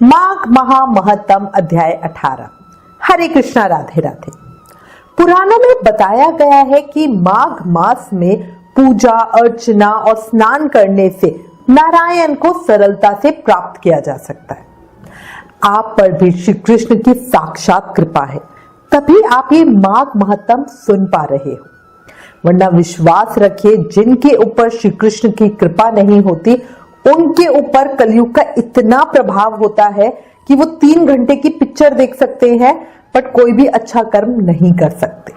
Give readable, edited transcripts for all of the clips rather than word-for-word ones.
माघ महामहत्तम अध्याय 18। हरे कृष्णा, राधे राधे। पुराणों में बताया गया है कि माघ मास में पूजा अर्चना और स्नान करने से नारायण को सरलता से प्राप्त किया जा सकता है। आप पर भी श्री कृष्ण की साक्षात कृपा है, तभी आप ये माघ महत्तम सुन पा रहे हो। वरना विश्वास रखिए, जिनके ऊपर श्री कृष्ण की कृपा नहीं होती उनके ऊपर कलयुग का इतना प्रभाव होता है कि वो 3 घंटे की पिक्चर देख सकते हैं बट कोई भी अच्छा कर्म नहीं कर सकते।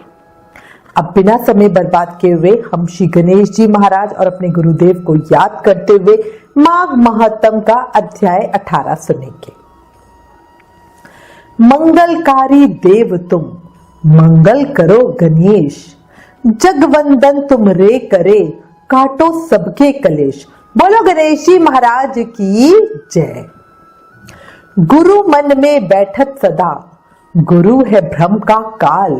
अब बिना समय बर्बाद किए हुए हम श्री गणेश जी महाराज और अपने गुरुदेव को याद करते हुए माघ महत्तम का अध्याय 18 सुनेंगे। मंगलकारी देव तुम, मंगल करो गणेश, जगवंदन तुम रे करे, काटो सबके कलेश। बोलो गणेश जी महाराज की जय। गुरु मन में बैठत सदा, गुरु है भ्रम का काल,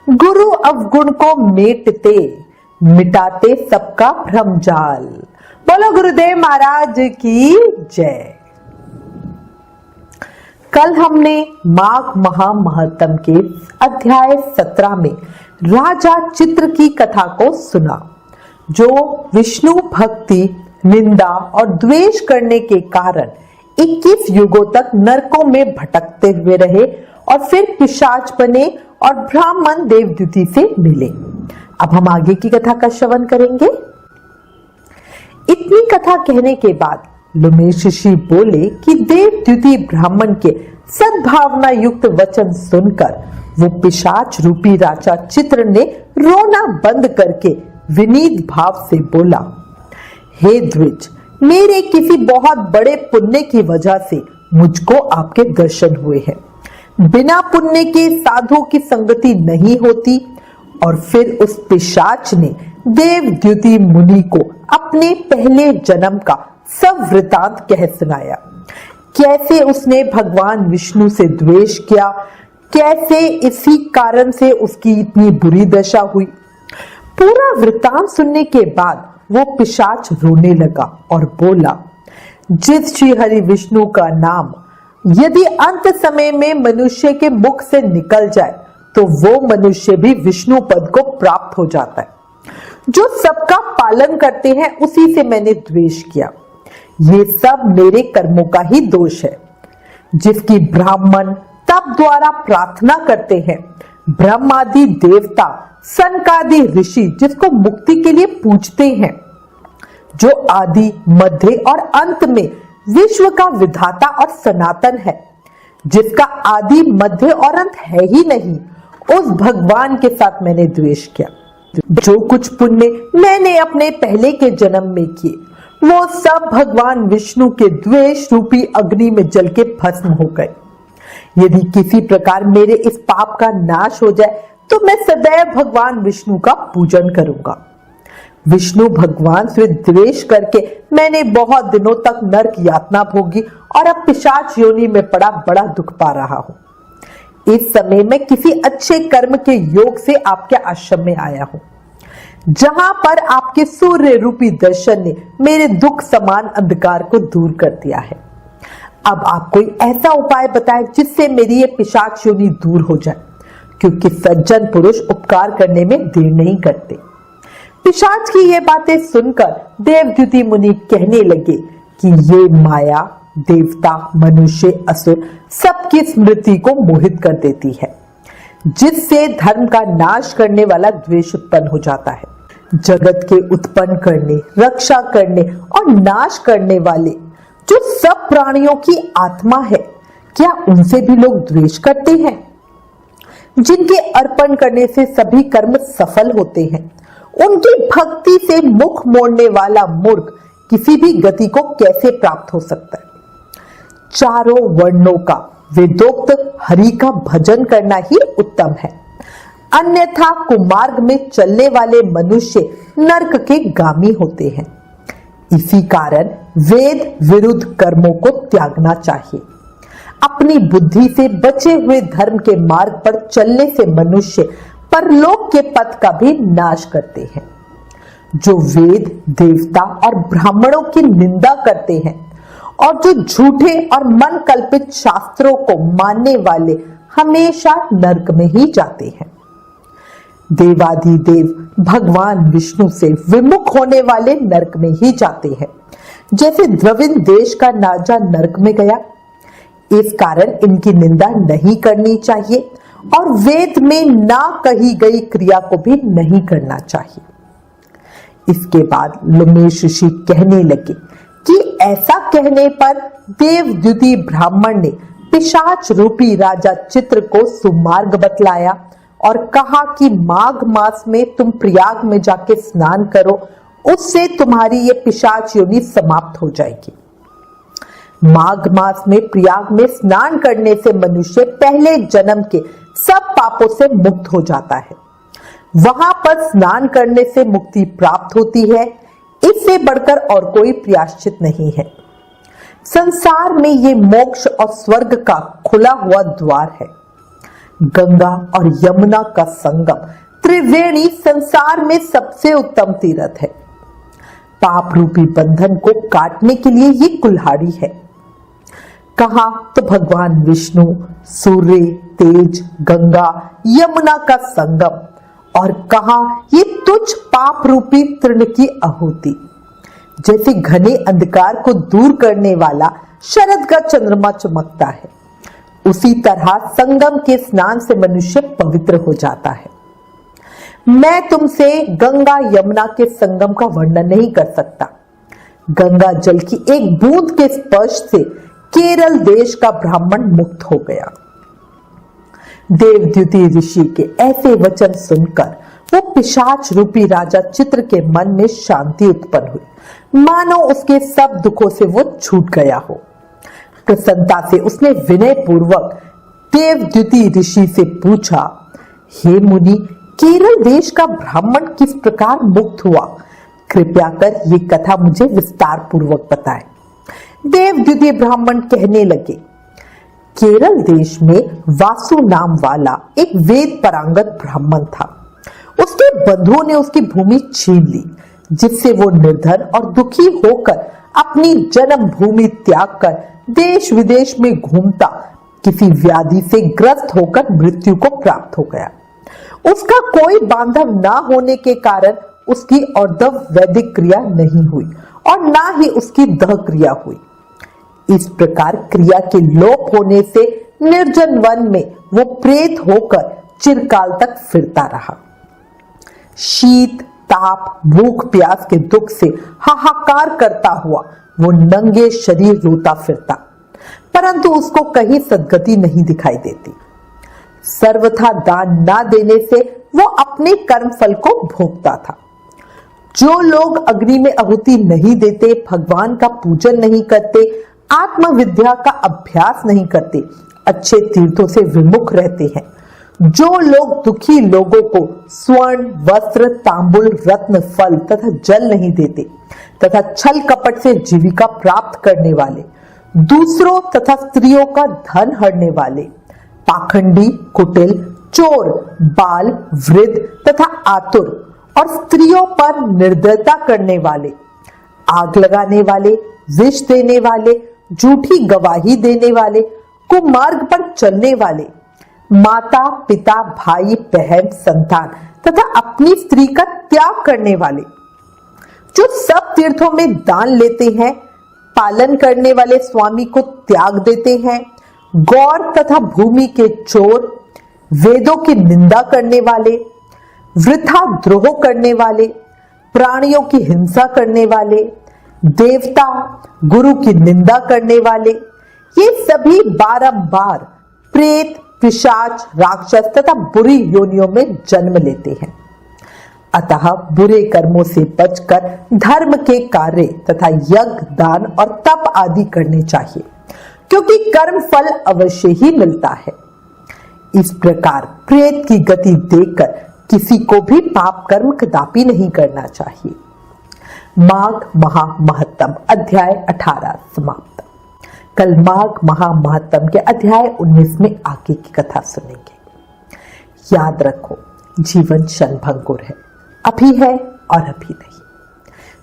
गुरु अवगुण को मेटते, मिटाते सबका भ्रम जाल। बोलो गुरुदेव महाराज की जय। कल हमने माघ महामहत्तम के अध्याय 17 में राजा चित्र की कथा को सुना, जो विष्णु भक्ति, निंदा और द्वेष करने के कारण 21 युगों तक नरकों में भटकते हुए रहे और फिर पिशाच बने और ब्राह्मण देवद्युति से मिले। अब हम आगे की कथा का श्रवण करेंगे। इतनी कथा कहने के बाद लुमेश ऋषि बोले कि देवद्युति ब्राह्मण के सद्भावना युक्त वचन सुनकर वो पिशाच रूपी राजा चित्र ने रोना बंद करके विनीत भाव से बोला, हे द्विज, मेरे किसी बहुत बड़े पुण्य की वजह से मुझको आपके दर्शन हुए हैं। बिना पुण्य के साधु की संगति नहीं होती। और फिर उस पिशाच ने देवद्युति मुनि को अपने पहले जन्म का सब वृतांत कह सुनाया। कैसे उसने भगवान विष्णु से द्वेष किया, कैसे इसी कारण से उसकी इतनी बुरी दशा हुई। पूरा वृतांत सुनने के बाद वो पिशाच रोने लगा और बोला, जिस श्री हरि विष्णु का नाम यदि अंत समय में मनुष्य के मुख से निकल जाए तो वो मनुष्य भी विष्णु पद को प्राप्त हो जाता है। जो सबका पालन करते हैं उसी से मैंने द्वेष किया। ये सब मेरे कर्मों का ही दोष है। जिसकी ब्राह्मण तप द्वारा प्रार्थना करते हैं, ब्रह्मादि देवता, सनकादि ऋषि जिसको मुक्ति के लिए पूजते हैं, जो आदि मध्य और अंत में विश्व का विधाता और सनातन है, जिसका आदि मध्य और अंत है ही नहीं, उस भगवान के साथ मैंने द्वेष किया। जो कुछ पुण्य मैंने अपने पहले के जन्म में किए वो सब भगवान विष्णु के द्वेष रूपी अग्नि में जल के भस्म हो गए। यदि किसी प्रकार मेरे इस पाप का नाश हो जाए तो मैं सदैव भगवान विष्णु का पूजन करूंगा। विष्णु भगवान से द्वेष करके मैंने बहुत दिनों तक नरक यातना भोगी और अब पिशाच योनि में पड़ा बड़ा दुख पा रहा हूं। इस समय मैं किसी अच्छे कर्म के योग से आपके आश्रम में आया हूं, जहां पर आपके सूर्य रूपी दर्शन ने मेरे दुख समान अंधकार को दूर कर दिया है। अब आप कोई ऐसा उपाय बताएं जिससे मेरी ये पिशाच योनि दूर हो जाए, क्योंकि सज्जन पुरुष उपकार करने में देर नहीं करते। पिशाच की ये बातें सुनकर देवद्युति मुनि कहने लगे कि ये माया देवता, मनुष्य, असुर सबकी स्मृति को मोहित कर देती है, जिससे धर्म का नाश करने वाला द्वेष उत्पन्न हो जाता है। जगत के उत्पन्न करने, रक्षा करने और नाश करने वाले जो सब प्राणियों की आत्मा है, क्या उनसे भी लोग द्वेष करते हैं? जिनके अर्पण करने से सभी कर्म सफल होते हैं, उनकी भक्ति से मुख मोड़ने वाला मूर्ख किसी भी गति को कैसे प्राप्त हो सकता है? चारों वर्णों का वेदोक्त हरि का भजन करना ही उत्तम है, अन्यथा कुमार्ग में चलने वाले मनुष्य नरक के गामी होते हैं। इसी कारण वेद विरुद्ध कर्मों को त्यागना चाहिए। अपनी बुद्धि से बचे हुए धर्म के मार्ग पर चलने से मनुष्य परलोक के पथ का भी नाश करते हैं। जो वेद, देवता और ब्राह्मणों की निंदा करते हैं और जो झूठे और मन कल्पित शास्त्रों को मानने वाले हमेशा नरक में ही जाते हैं। देवाधिदेव भगवान विष्णु से विमुख होने वाले नरक में ही जाते हैं, जैसे द्रविड़ देश का राजा नरक में गया। इस कारण इनकी निंदा नहीं करनी चाहिए और वेद में ना कही गई क्रिया को भी नहीं करना चाहिए। इसके बाद लोमेश ऋषि कहने लगे कि ऐसा कहने पर देवद्युति ब्राह्मण ने पिशाच रूपी राजा चित्र को सुमार्ग बतलाया और कहा कि माघ मास में तुम प्रयाग में जाके स्नान करो, उससे तुम्हारी ये पिशाच योनि समाप्त हो जाएगी। माघ मास में प्रयाग में स्नान करने से मनुष्य पहले जन्म के सब पापों से मुक्त हो जाता है। वहां पर स्नान करने से मुक्ति प्राप्त होती है। इससे बढ़कर और कोई प्रायश्चित नहीं है। संसार में ये मोक्ष और स्वर्ग का खुला हुआ द्वार है। गंगा और यमुना का संगम त्रिवेणी संसार में सबसे उत्तम तीर्थ है। पाप रूपी बंधन को काटने के लिए ये कुल्हाड़ी है। कहा तो भगवान विष्णु, सूर्य, तेज, गंगा, यमुना का संगम, और कहा ये तुच्छ पाप रूपी तृण की आहुति। जैसे घने अंधकार को दूर करने वाला शरद का चंद्रमा चमकता है, उसी तरह संगम के स्नान से मनुष्य पवित्र हो जाता है। मैं तुमसे गंगा यमुना के संगम का वर्णन नहीं कर सकता। गंगा जल की एक बूंद के स्पर्श से केरल देश का ब्राह्मण मुक्त हो गया। देवद्युति ऋषि के ऐसे वचन सुनकर वो पिशाच रूपी राजा चित्र के मन में शांति उत्पन्न हुई, मानो उसके सब दुखों से वो छूट गया हो। प्रसन्नता से उसने विनय पूर्वक देवद्युति ऋषि से पूछा, हे मुनि, केरल देश का ब्राह्मण किस प्रकार मुक्त हुआ? कृपया कर ये कथा मुझे विस्तार पूर्वक बताएं। देवद्युति ब्राह्मण कहने लगे, केरल देश में वासु नाम वाला एक वेद पारंगत ब्राह्मण था। उसके बंधुओं ने उसकी भूमि छीन ली, जिससे वो निर्धन और दुखी होकर अपनी जन्म भूमि त्याग कर देश विदेश में घूमता किसी व्याधि से ग्रस्त होकर मृत्यु को प्राप्त हो गया। उसका कोई बांधव ना होने के कारण उसकी और्ध्व वैदिक क्रिया नहीं हुई और ना ही उसकी दह क्रिया हुई। इस प्रकार क्रिया के लोप होने से निर्जन वन में वो प्रेत होकर चिरकाल तक फिरता रहा। शीत, ताप, भूख प्यास के दुख से हाहाकार करता हुआ वो नंगे शरीर रोता फिरता, परंतु उसको कहीं सद्गति नहीं दिखाई देती। सर्वथा दान ना देने से वो अपने कर्म फल को भोगता था। जो लोग अग्नि में आहुति नहीं देते, भगवान का पूजन नहीं करते, आत्मविद्या का अभ्यास नहीं करते, अच्छे तीर्थों से विमुख रहते हैं, जो लोग दुखी लोगों को स्वर्ण, वस्त्र, तांबुल, रत्न, फल तथा जल नहीं देते तथा छल कपट से जीविका प्राप्त करने वाले, दूसरों तथा स्त्रियों का धन हड़ने वाले, पाखंडी, कुटिल, चोर, बाल, वृद्ध तथा आतुर और स्त्रियों पर निर्दयता करने वाले, आग लगाने वाले, विष देने वाले, झूठी गवाही देने वाले, कुमार्ग पर चलने वाले, माता, पिता, भाई, बहन, संतान तथा अपनी स्त्री का त्याग करने वाले, जो सब तीर्थों में दान लेते हैं, पालन करने वाले स्वामी को त्याग देते हैं, गौर तथा भूमि के चोर, वेदों की निंदा करने वाले, वृथा द्रोह करने वाले, प्राणियों की हिंसा करने वाले, देवता, गुरु की निंदा करने वाले, ये सभी बारंबार प्रेत, पिशाच, राक्षस तथा बुरी योनियों में जन्म लेते हैं। अतः बुरे कर्मों से बचकर धर्म के कार्य तथा यज्ञ, दान और तप आदि करने चाहिए, क्योंकि कर्म फल अवश्य ही मिलता है। इस प्रकार प्रेत की गति देखकर किसी को भी पाप कर्म कदापि नहीं करना चाहिए। माघ महामहत्तम अध्याय 18 समाप्त। कल माघ महामहत्तम के अध्याय 19 में आगे की कथा सुनेंगे। याद रखो, जीवन क्षणभंगुर है, अभी है और अभी नहीं।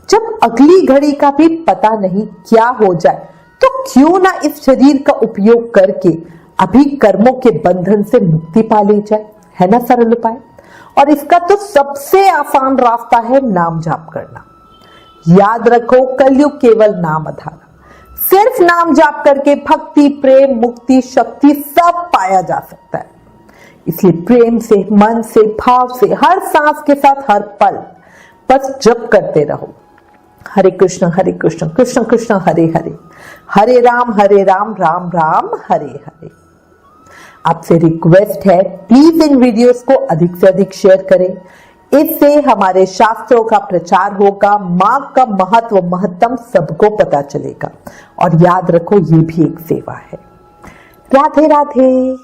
जब अगली घड़ी का भी पता नहीं क्या हो जाए तो क्यों ना इस शरीर का उपयोग करके अभी कर्मों के बंधन से मुक्ति पा ली जाए। है ना सरल उपाय। और इसका तो सबसे आसान रास्ता है नाम जाप करना। याद रखो, कलयुग केवल नाम आधार। सिर्फ नाम जाप करके भक्ति, प्रेम, मुक्ति, शक्ति सब पाया जा सकता है। इसलिए प्रेम से, मन से, भाव से, हर सांस के साथ हर पल बस जप करते रहो। हरे कृष्ण कृष्ण कृष्ण हरे हरे, हरे राम राम राम हरे हरे। आपसे रिक्वेस्ट है, प्लीज इन वीडियोस को अधिक से अधिक शेयर करें। इससे हमारे शास्त्रों का प्रचार होगा, मां का महत्व, महत्तम सबको पता चलेगा। और याद रखो, ये भी एक सेवा है। राधे राधे।